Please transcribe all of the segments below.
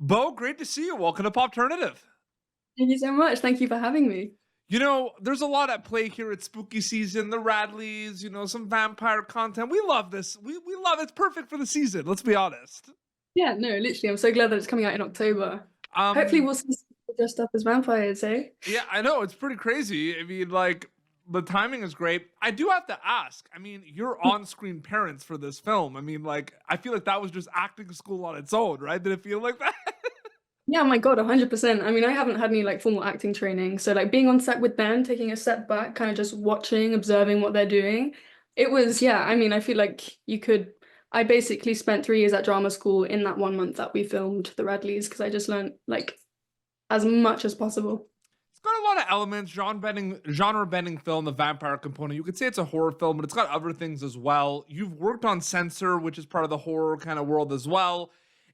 Bo, great to see you. Welcome to Popternative. Thank you so much. Thank you for having me. There's a lot at play here at spooky season, the Radleys, some vampire content. We love this. We love it. It's perfect for the season, let's be honest. Yeah, no, literally, I'm so glad that it's coming out in October. Hopefully Um, we'll see some people dressed up as vampires, eh? yeah, I know, it's pretty crazy. I mean, like, the timing is great. I do have to ask, I mean, you're on-screen parents for this film. I mean, like, I feel like that was just acting school on its own, right? Did it feel like that? Yeah, my God, 100%. I mean, I haven't had any like formal acting training. So like being on set with them, taking a step back, kind of just watching, observing what they're doing. It was, yeah, I mean, I feel like I basically spent 3 years at drama school in that 1 month that we filmed the Radleys because I just learned like as much as possible. It's got a lot of elements, genre bending film, the vampire component. You could say it's a horror film, but it's got other things as well. You've worked on Censor, which is part of the horror kind of world as well.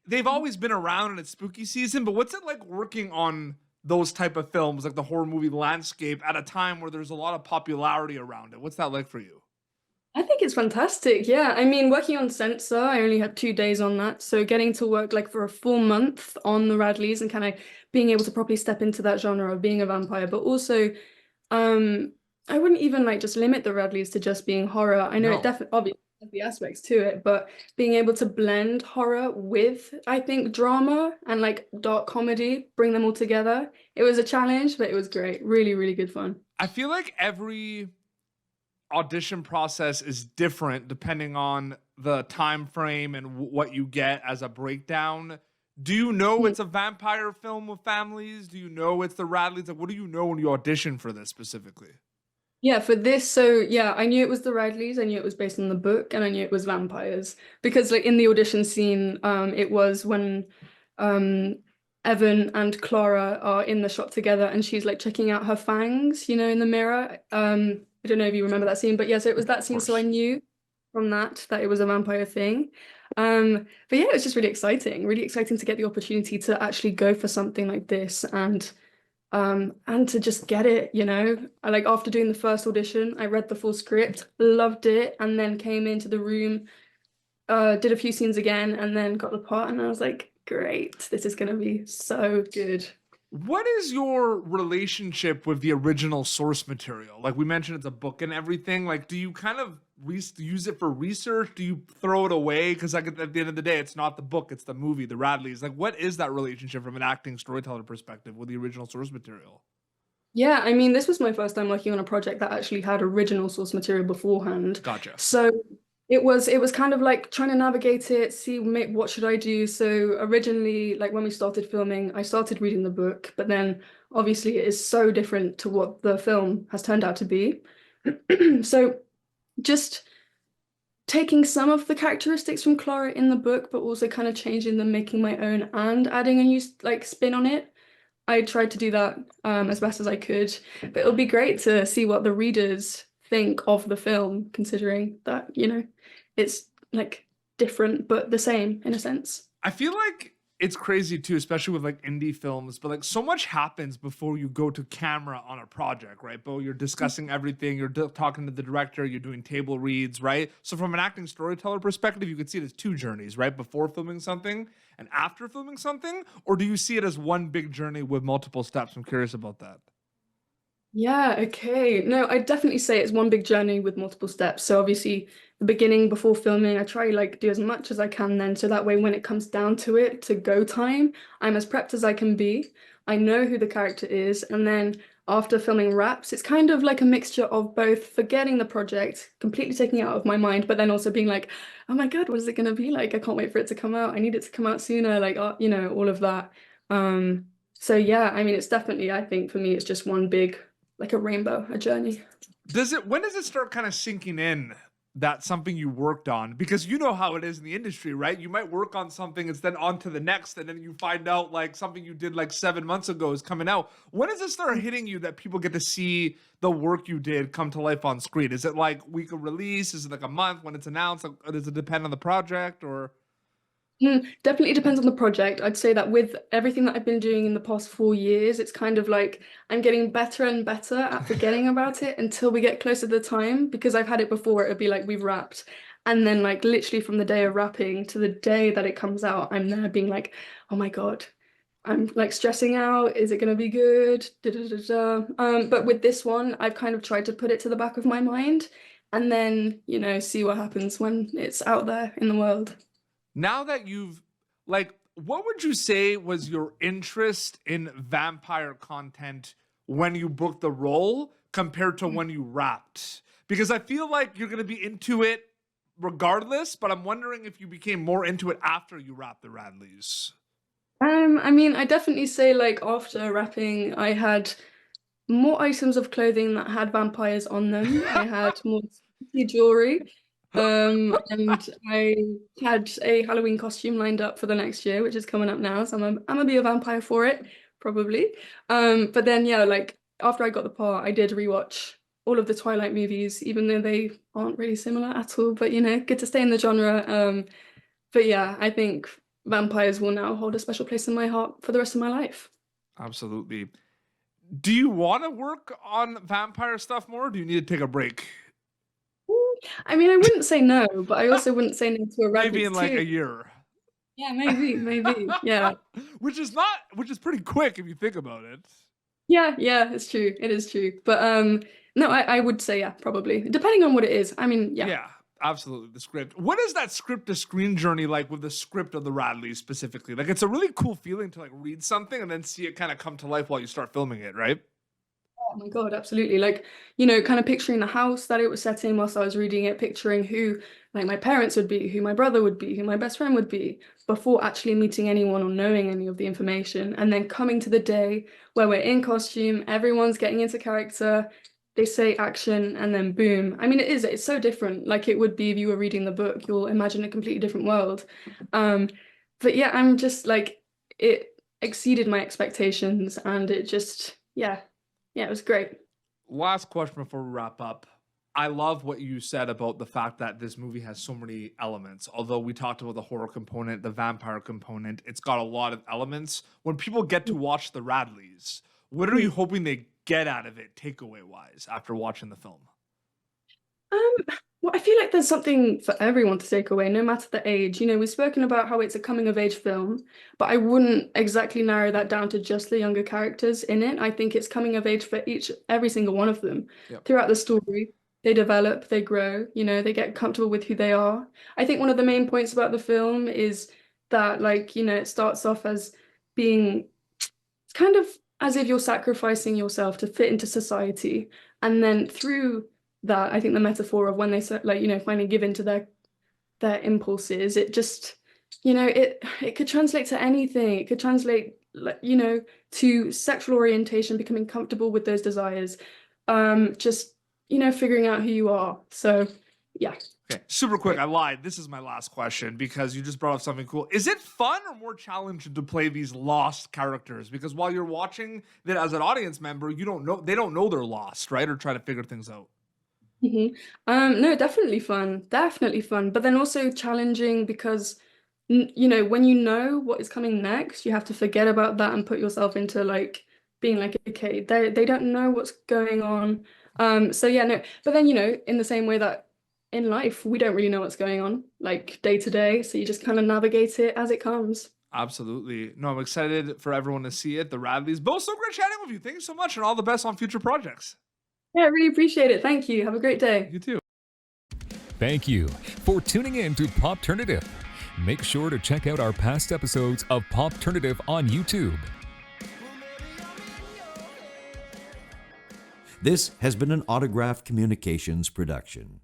They've always been around and it's spooky season, but what's it like working on those type of films, like the horror movie landscape, at a time where there's a lot of popularity around it? What's that like for you? I think it's fantastic. Yeah. I mean, working on Censor, I only had 2 days on that. So getting to work like for a full month on the Radleys and kind of being able to properly step into that genre of being a vampire, but also um I wouldn't even like just limit the Radleys to just being horror. I know it No. definitely obviously has the aspects to it, but being able to blend horror with, I think, drama and like dark comedy, bring them all together. It was a challenge, but it was great. Really, really good fun. I feel like every audition process is different depending on the time frame and what you get as a breakdown. Do you know it's a vampire film with families? Do you know it's the Radleys? Like, what do you know when you audition for this specifically? Yeah, for this, so yeah, I knew it was the Radleys, I knew it was based on the book, and I knew it was vampires. Because like in the audition scene, it was when um Evan and Clara are in the shop together and she's like checking out her fangs, in the mirror. I don't know if you remember that scene, but yeah, so it was that Of scene, so I course. knew from that it was a vampire thing. But yeah, it was just really exciting to get the opportunity to actually go for something like this and to just get it. I like after doing the first audition, I read the full script, loved it, and then came into the room, did a few scenes again, and then got the part, and I was like, great, this is gonna be so good. What is your relationship with the original source material? Like we mentioned, it's a book and everything. Like, do you kind of use it for research? Do you throw it away? Because like at the end of the day, it's not the book, it's the movie, the Radleys. Like, what is that relationship from an acting storyteller perspective with the original source material? Yeah, I mean, this was my first time working on a project that actually had original source material beforehand. Gotcha. So it was kind of like trying to navigate it, see what should I do. So originally, like when we started filming, I started reading the book, but then obviously it is so different to what the film has turned out to be. So just taking some of the characteristics from Clara in the book, but also kind of changing them, making my own and adding a new like spin on it. I tried to do that as best as I could, but it'll be great to see what the readers think of the film, considering that, it's like different but the same in a sense. I feel like it's crazy too, especially with like indie films, but like so much happens before you go to camera on a project, right? Bo, you're discussing everything, you're talking to the director, you're doing table reads, right? So from an acting storyteller perspective, you could see it as two journeys, right? Before filming something and after filming something, or do you see it as one big journey with multiple steps? I'm curious about that. Yeah, okay. No, I'd definitely say it's one big journey with multiple steps. So obviously the beginning before filming, I try like do as much as I can then so that way when it comes down to it, to go time, I'm as prepped as I can be. I know who the character is, and then after filming wraps, it's kind of like a mixture of both forgetting the project, completely taking it out of my mind, but then also being like, oh my God, what is it gonna be like? I can't wait for it to come out. I need it to come out sooner, like all of that. So yeah, I mean it's definitely, I think for me it's just one big like a rainbow, a journey. When does it start kind of sinking in that something you worked on? Because you know how it is in the industry, right? You might work on something, it's then on to the next, and then you find out like something you did like 7 months ago is coming out. When does it start hitting you that people get to see the work you did come to life on screen? Is it like week of release? Is it like a month when it's announced? Like, does it depend on the project or? Definitely depends on the project. I'd say that with everything that I've been doing in the past 4 years, it's kind of like I'm getting better and better at forgetting about it until we get closer to the time. Because I've had it before, it'd be like we've wrapped. And then like literally from the day of wrapping to the day that it comes out, I'm there being like, oh my God. I'm like stressing out. Is it going to be good? Da, da, da, da. But with this one, I've kind of tried to put it to the back of my mind and then, see what happens when it's out there in the world. Now that you've, like, what would you say was your interest in vampire content when you booked the role compared to when you wrapped? Because I feel like you're going to be into it regardless, but I'm wondering if you became more into it after you wrapped the Radleys. I mean, I definitely say like after wrapping, I had more items of clothing that had vampires on them. I had more spooky jewelry. And I had a Halloween costume lined up for the next year, which is coming up now. So I'm gonna be a vampire for it, probably. But then yeah, like after I got the part, I did rewatch all of the Twilight movies, even though they aren't really similar at all. But good to stay in the genre. But yeah, I think vampires will now hold a special place in my heart for the rest of my life. Absolutely. Do you want to work on vampire stuff more? Or do you need to take a break? I mean, I wouldn't say no, but I also wouldn't say no to a Maybe Radleys in like too. a year. Yeah, maybe. Yeah. Which is pretty quick if you think about it. Yeah, it's true. It is true. But no, I would say yeah, probably. Depending on what it is. I mean, yeah. Yeah, absolutely. The script. What is that script to screen journey like with the script of the Radleys specifically? Like it's a really cool feeling to like read something and then see it kind of come to life while you start filming it, right? Oh my God, absolutely. Like, kind of picturing the house that it was set in whilst I was reading it, picturing who like my parents would be, who my brother would be, who my best friend would be, before actually meeting anyone or knowing any of the information. And then coming to the day where we're in costume, everyone's getting into character, they say action, and then boom. I mean, it's so different. Like it would be if you were reading the book, you'll imagine a completely different world. But yeah, I'm just like, it exceeded my expectations and it just, yeah, it was great. Last question before we wrap up. I love what you said about the fact that this movie has so many elements. Although we talked about the horror component, the vampire component, it's got a lot of elements. When people get to watch the Radleys, what are you hoping they get out of it, takeaway wise, after watching the film? Well, I feel like there's something for everyone to take away, no matter the age. We've spoken about how it's a coming of age film, but I wouldn't exactly narrow that down to just the younger characters in it. I think it's coming of age for every single one of them. Yep. Throughout the story, they develop, they grow, they get comfortable with who they are. I think one of the main points about the film is that, like, it starts off as being, it's kind of as if you're sacrificing yourself to fit into society. And then through that, I think the metaphor of when they finally give in to their impulses, it just, it could translate to anything. It could translate, to sexual orientation, becoming comfortable with those desires, just, figuring out who you are. So yeah. Okay, super quick. I lied. This is my last question because you just brought up something cool. Is it fun or more challenging to play these lost characters? Because while you're watching that as an audience member, they don't know they're lost, right? Or trying to figure things out. No, definitely fun. Definitely fun. But then also challenging because, when you know what is coming next, you have to forget about that and put yourself into like being like, okay, they don't know what's going on. So yeah, no. But then, in the same way that in life, we don't really know what's going on, like day to day. So you just kind of navigate it as it comes. Absolutely. No, I'm excited for everyone to see it. The Radleys. Bo, so great chatting with you. Thank you so much and all the best on future projects. Yeah, I really appreciate it. Thank you. Have a great day. You too. Thank you for tuning in to Popternative. Make sure to check out our past episodes of Popternative on YouTube. This has been an Autograph Communications production.